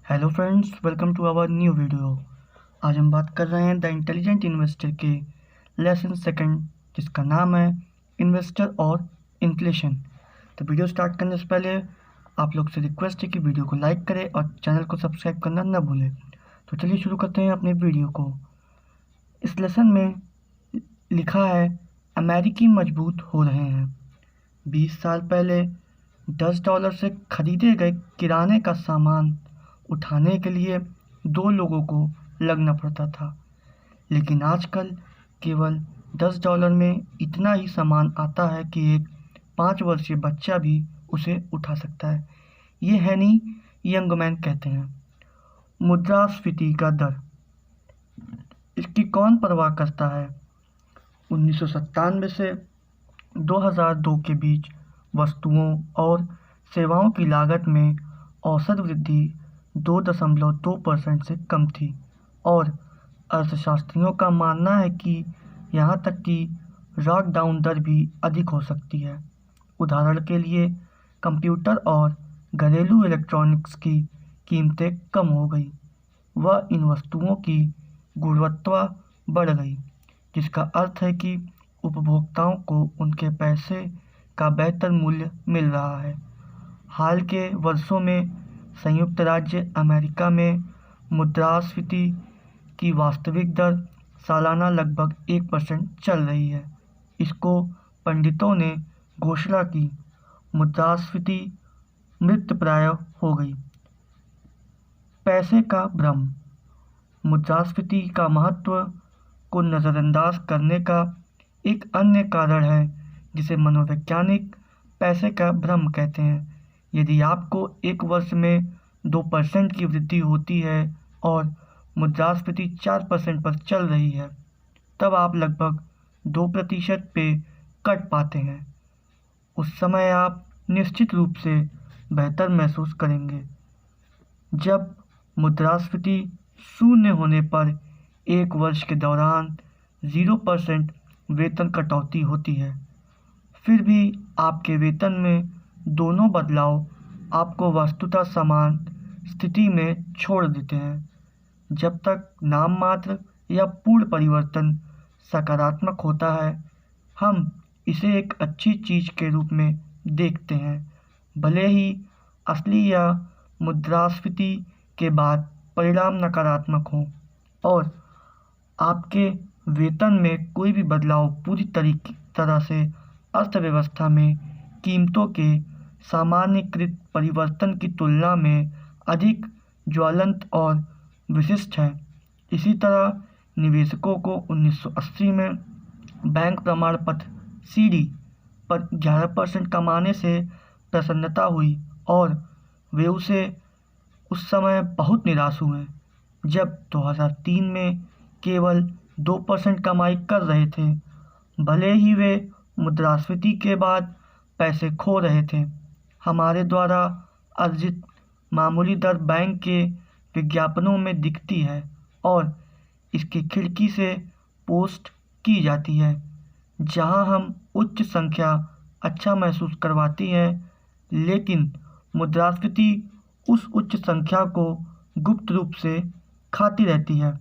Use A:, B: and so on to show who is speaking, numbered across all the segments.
A: Hello friends, welcome to our new video. आज हम बात कर रहे हैं द इंटेलिजेंट इन्वेस्टर के लेसन सेकंड, जिसका नाम है इन्वेस्टर और इन्फ्लेशन। तो वीडियो स्टार्ट करने से पहले आप लोग से रिक्वेस्ट है कि वीडियो को लाइक करें और चैनल को सब्सक्राइब करना न भूलें। तो चलिए शुरू करते हैं अपने वीडियो को। इस लेसन में लिखा है, अमेरिकी मजबूत हो रहे हैं। 20 साल पहले $10 से खरीदे गए किराने का सामान उठाने के लिए 2 लोगों को लगना पड़ता था, लेकिन आजकल केवल $10 में इतना ही सामान आता है कि एक 5 वर्षीय बच्चा भी उसे उठा सकता है। ये हैनी यंगमैन कहते हैं। मुद्रास्फीति का दर, इसकी कौन परवाह करता है। 1997 से 2002 के बीच वस्तुओं और सेवाओं की लागत में औसत वृद्धि 2.2% से कम थी और अर्थशास्त्रियों का मानना है कि यहाँ तक कि लॉकडाउन दर भी अधिक हो सकती है। उदाहरण के लिए, कंप्यूटर और घरेलू इलेक्ट्रॉनिक्स की कीमतें कम हो गई व इन वस्तुओं की गुणवत्ता बढ़ गई, जिसका अर्थ है कि उपभोक्ताओं को उनके पैसे का बेहतर मूल्य मिल रहा है। हाल के वर्षों में संयुक्त राज्य अमेरिका में मुद्रास्फीति की वास्तविक दर सालाना लगभग 1% चल रही है। इसको पंडितों ने घोषणा की मुद्रास्फीति मृतप्राय हो गई। पैसे का भ्रम, मुद्रास्फीति का महत्व को नज़रअंदाज करने का एक अन्य कारण है जिसे मनोवैज्ञानिक पैसे का भ्रम कहते हैं। यदि आपको एक वर्ष में 2% की वृद्धि होती है और मुद्रास्फीति 4% पर चल रही है, तब आप लगभग 2% पे कट पाते हैं। उस समय आप निश्चित रूप से बेहतर महसूस करेंगे। जब मुद्रास्फीति शून्य होने पर एक वर्ष के दौरान 0% वेतन कटौती होती है, फिर भी आपके वेतन में दोनों बदलाव आपको वस्तुतः समान स्थिति में छोड़ देते हैं। जब तक नाम मात्र या पूर्ण परिवर्तन सकारात्मक होता है, हम इसे एक अच्छी चीज़ के रूप में देखते हैं, भले ही असली या मुद्रास्फीति के बाद परिणाम नकारात्मक हों और आपके वेतन में कोई भी बदलाव पूरी तरह से अर्थव्यवस्था में कीमतों के सामान्यीकृत परिवर्तन की तुलना में अधिक ज्वलंत और विशिष्ट है। इसी तरह निवेशकों को 1980 में बैंक प्रमाण पत्र सीडी पर 11% कमाने से प्रसन्नता हुई और वे उस समय बहुत निराश हुए, जब 2003 में केवल 2% कमाई कर रहे थे, भले ही वे मुद्रास्फीति के बाद पैसे खो रहे थे। हमारे द्वारा अर्जित मामूली दर बैंक के विज्ञापनों में दिखती है और इसकी खिड़की से पोस्ट की जाती है, जहां हम उच्च संख्या अच्छा महसूस करवाती है, लेकिन मुद्रास्फीति उस उच्च संख्या को गुप्त रूप से खाती रहती है।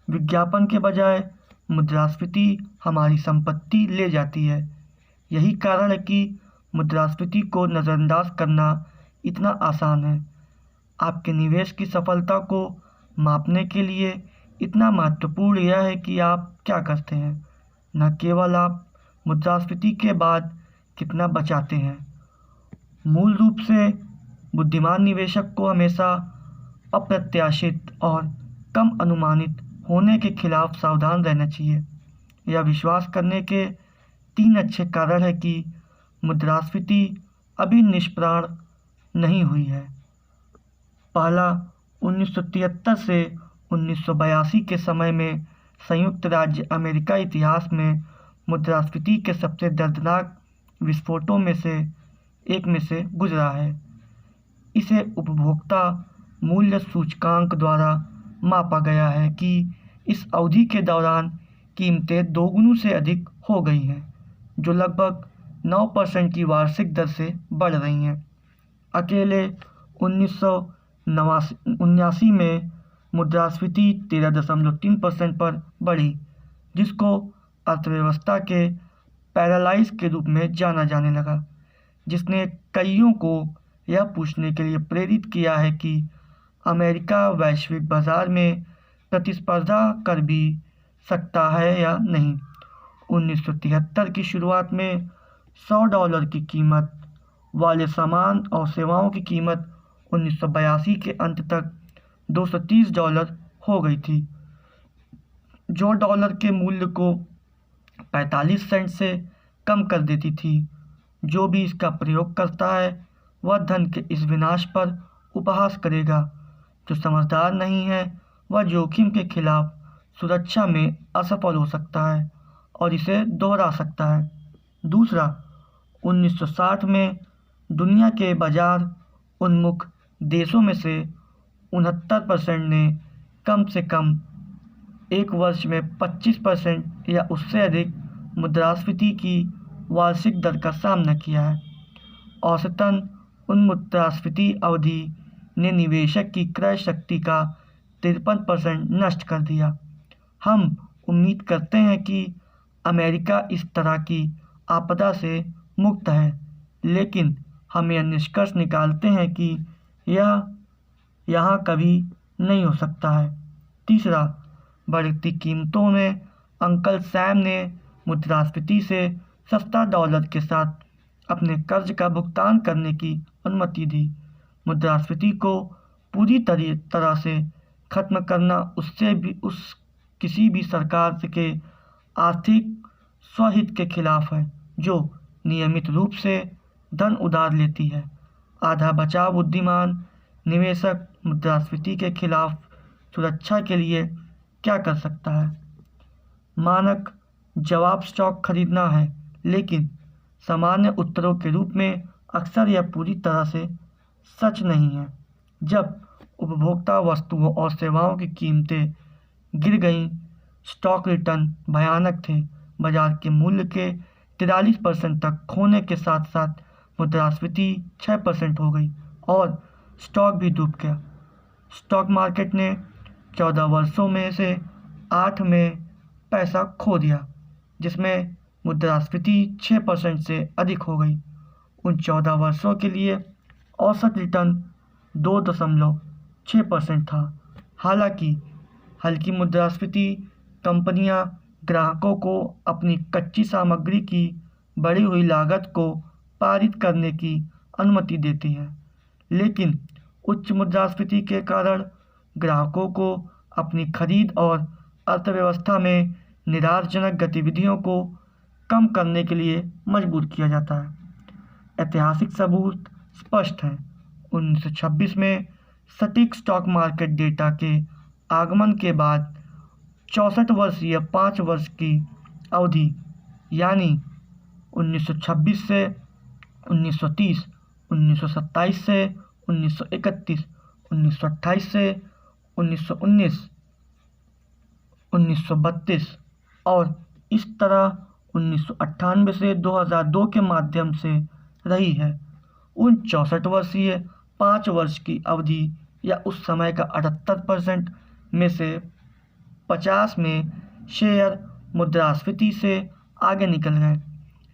A: विज्ञापन के बजाय मुद्रास्फीति हमारी संपत्ति ले जाती है। यही कारण है कि मुद्रास्फीति को नज़रअंदाज करना इतना आसान है। आपके निवेश की सफलता को मापने के लिए इतना महत्वपूर्ण यह है कि आप क्या करते हैं, न केवल आप मुद्रास्फीति के बाद कितना बचाते हैं। मूल रूप से बुद्धिमान निवेशक को हमेशा अप्रत्याशित और कम अनुमानित होने के खिलाफ सावधान रहना चाहिए। यह विश्वास करने के 3 अच्छे कारण है कि मुद्रास्फीति अभी निष्प्राण नहीं हुई है। पहला, 1973 से 1982 के समय में संयुक्त राज्य अमेरिका इतिहास में मुद्रास्फीति के सबसे दर्दनाक विस्फोटों में से एक में से गुजरा है। इसे उपभोक्ता मूल्य सूचकांक द्वारा मापा गया है कि इस अवधि के दौरान कीमतें दोगुनी से अधिक हो गई हैं, जो लगभग 9% की वार्षिक दर से बढ़ रही हैं। अकेले उन्यासी में मुद्रास्फीति 13.3% पर बढ़ी, जिसको अर्थव्यवस्था के पैरालाइज के रूप में जाना जाने लगा, जिसने कईयों को यह पूछने के लिए प्रेरित किया है कि अमेरिका वैश्विक बाजार में प्रतिस्पर्धा कर भी सकता है या नहीं। 1973 की शुरुआत में $100 की कीमत वाले सामान और सेवाओं की कीमत 1982 के अंत तक $230 हो गई थी, जो डॉलर के मूल्य को 45 सेंट से कम कर देती थी। जो भी इसका प्रयोग करता है वह धन के इस विनाश पर उपहास करेगा। जो समझदार नहीं है वह जोखिम के खिलाफ सुरक्षा में असफल हो सकता है और इसे दोहरा सकता है। दूसरा, 1960 में दुनिया के बाजार उन्मुख देशों में से 69% ने कम से कम एक वर्ष में 25% या उससे अधिक मुद्रास्फीति की वार्षिक दर का सामना किया है। औसतन उन मुद्रास्फीति अवधि ने निवेशक की क्रय शक्ति का 53% नष्ट कर दिया। हम उम्मीद करते हैं कि अमेरिका इस तरह की आपदा से मुक्त है, लेकिन हम यह निष्कर्ष निकालते हैं कि यह यहाँ कभी नहीं हो सकता है। तीसरा, बढ़ती कीमतों में अंकल सैम ने मुद्रास्फीति से सस्ता डॉलर के साथ अपने कर्ज का भुगतान करने की अनुमति दी। मुद्रास्फीति को पूरी तरह से खत्म करना किसी भी सरकार के आर्थिक स्वहित के खिलाफ है, जो नियमित रूप से धन उधार लेती है। आधा बचाव बुद्धिमान निवेशक मुद्रास्फीति के खिलाफ सुरक्षा के लिए क्या कर सकता है? मानक जवाब स्टॉक खरीदना है, लेकिन सामान्य उत्तरों के रूप में अक्सर यह पूरी तरह से सच नहीं है। जब उपभोक्ता वस्तुओं और सेवाओं की कीमतें गिर गईं, स्टॉक रिटर्न भयानक थे। बाजार के मूल्य के 43% तक खोने के साथ साथ मुद्रास्फीति 6% हो गई और स्टॉक भी डूब गया। स्टॉक मार्केट ने 14 वर्षों में से 8 में पैसा खो दिया, जिसमें मुद्रास्फीति 6% से अधिक हो गई। उन 14 वर्षों के लिए औसत रिटर्न 2.6% था। हालांकि हल्की मुद्रास्फीति कंपनियां ग्राहकों को अपनी कच्ची सामग्री की बढ़ी हुई लागत को पारित करने की अनुमति देती है, लेकिन उच्च मुद्रास्फीति के कारण ग्राहकों को अपनी खरीद और अर्थव्यवस्था में निराशजनक गतिविधियों को कम करने के लिए मजबूर किया जाता है। ऐतिहासिक सबूत स्पष्ट हैं। 1926 में सटीक स्टॉक मार्केट डेटा के आगमन के बाद 64 वर्षीय 5 वर्ष की अवधि यानी 1926 से 1930, 1927 से 1931, 1928 से 1919, 1932 और इस तरह 1998 से 2002 के माध्यम से रही है। उन 64 वर्षीय 5 वर्ष की अवधि या उस समय का 78% में से 50 में शेयर मुद्रास्फीति से आगे निकल गए।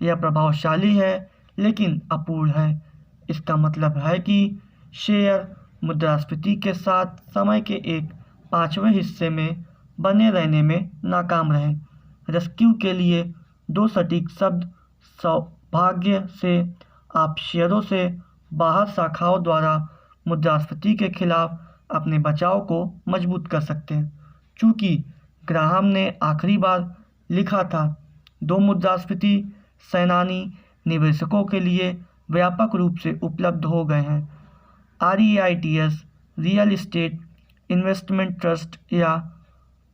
A: यह प्रभावशाली है लेकिन अपूर्ण है। इसका मतलब है कि शेयर मुद्रास्फीति के साथ समय के एक 5वें हिस्से में बने रहने में नाकाम रहे। रेस्क्यू के लिए 2 सटीक शब्द। सौभाग्य से आप शेयरों से बाहर शाखाओं द्वारा मुद्रास्फीति के खिलाफ अपने बचाव को मजबूत कर सकते हैं। चूँकि ग्राहम ने आखिरी बार लिखा था, 2 मुद्रास्फीति सेनानी निवेशकों के लिए व्यापक रूप से उपलब्ध हो गए हैं। REITs real estate investment trust या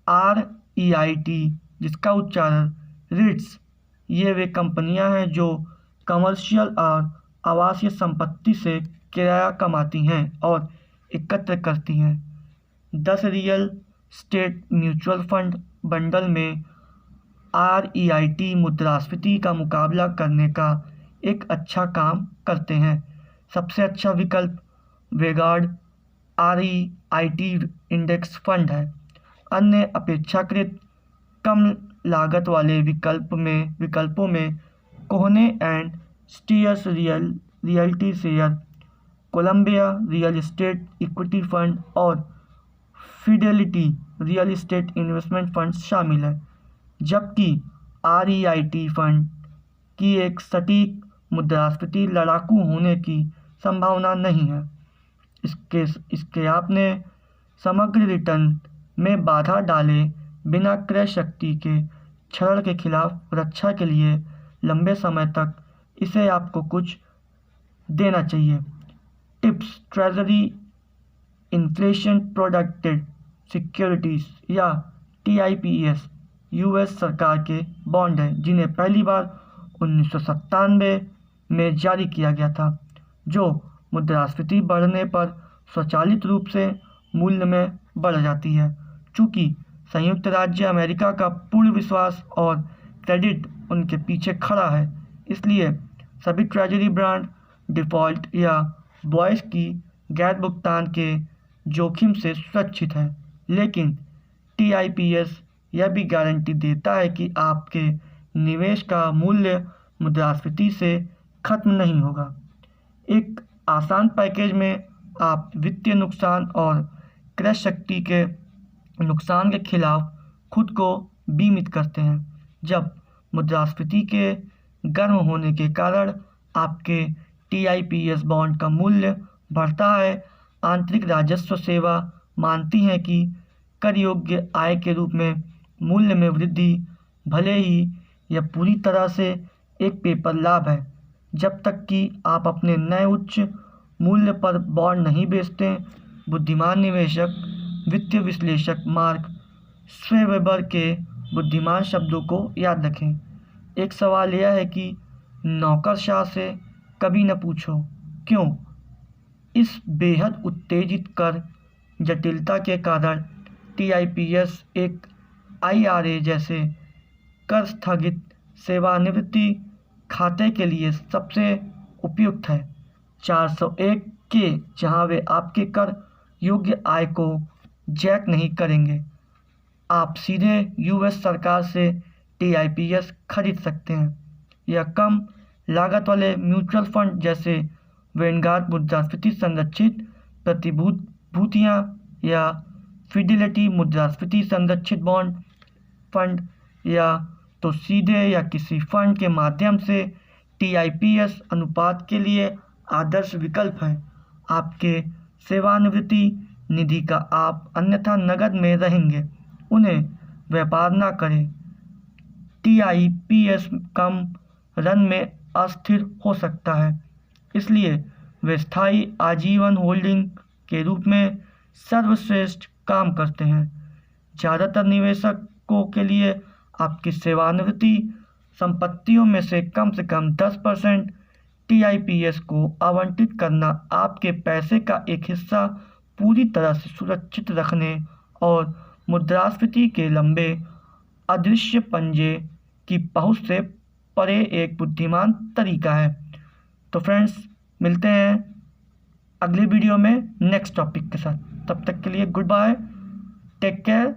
A: REIT जिसका उच्चारण रिट्स, ये वे कंपनियां हैं जो कमर्शियल और आवासीय संपत्ति से किराया कमाती हैं और एकत्र करती हैं। 10 real estate mutual fund bundle में REIT मुद्रास्फीति का मुकाबला करने का एक अच्छा काम करते हैं। सबसे अच्छा विकल्प वेगार्ड REIT इंडेक्स फंड है। अन्य अपेक्षाकृत कम लागत वाले विकल्पों में Cohen and Steers Realty Share, Columbia Real Estate Equity Fund और Fidelity Real Estate Investment Fund शामिल है, जबकि REIT फंड की एक सटीक मुद्रास्फीति लड़ाकू होने की संभावना नहीं है। इसके आपने समग्र रिटर्न में बाधा डाले बिना क्रय शक्ति के क्षरण के खिलाफ रक्षा के लिए लंबे समय तक इसे आपको कुछ देना चाहिए। Tips: treasury inflation protected securities या TIPS US सरकार के बॉन्ड हैं जिन्हें पहली बार 1997 में जारी किया गया था, जो मुद्रास्फीति बढ़ने पर स्वचालित रूप से मूल्य में बढ़ जाती है। चूँकि संयुक्त राज्य अमेरिका का पूर्ण विश्वास और क्रेडिट उनके पीछे खड़ा है, इसलिए सभी ट्रेजरी ब्रांड डिफ़ॉल्ट या बॉयस की गैर भुगतान के जोखिम से सुरक्षित है। लेकिन TIPS यह भी गारंटी देता है कि आपके निवेश का मूल्य मुद्रास्फीति से खत्म नहीं होगा। एक आसान पैकेज में आप वित्तीय नुकसान और क्रय शक्ति के नुकसान के खिलाफ खुद को बीमित करते हैं। जब मुद्रास्फीति के गर्म होने के कारण आपके TIPS बॉन्ड का मूल्य बढ़ता है, आंतरिक राजस्व सेवा मानती है कि कर योग्य आय के रूप में मूल्य में वृद्धि, भले ही यह पूरी तरह से एक पेपर लाभ है, जब तक कि आप अपने नए उच्च मूल्य पर बॉन्ड नहीं बेचते। बुद्धिमान निवेशक वित्तीय विश्लेषक मार्क श्वेवेबर के बुद्धिमान शब्दों को याद रखें। एक सवाल यह है कि नौकरशाह से कभी न पूछो क्यों। इस बेहद उत्तेजित कर जटिलता के कारण TIPS एक IRA जैसे कर स्थगित सेवानिवृत्ति खाते के लिए सबसे उपयुक्त है। 401 के, जहां वे आपके कर योग्य आय को जैक नहीं करेंगे। आप सीधे US सरकार से TIPS खरीद सकते हैं। यह कम लागत वाले म्यूचुअल फंड जैसे वैनगार्ड मुद्रास्फीति संरक्षित प्रतिभूतियाँ या फिडेलिटी मुद्रास्फीति संरक्षित बॉन्ड फंड या तो सीधे या किसी फंड के माध्यम से TIPS अनुपात के लिए आदर्श विकल्प है। आपके सेवानिवृत्ति निधि का आप अन्यथा नकद में रहेंगे। उन्हें व्यापार ना करें। TIPS कम रन में अस्थिर हो सकता है, इसलिए वे स्थायी आजीवन होल्डिंग के रूप में सर्वश्रेष्ठ काम करते हैं। ज़्यादातर निवेशकों के लिए आपकी सेवानिवृत्ति संपत्तियों में से कम 10% TIPS को आवंटित करना आपके पैसे का एक हिस्सा पूरी तरह से सुरक्षित रखने और मुद्रास्फीति के लंबे अदृश्य पंजे की पहुंच से परे एक बुद्धिमान तरीका है। तो फ्रेंड्स, मिलते हैं अगली वीडियो में नेक्स्ट टॉपिक के साथ। तब तक के लिए गुड बाय, टेक केयर।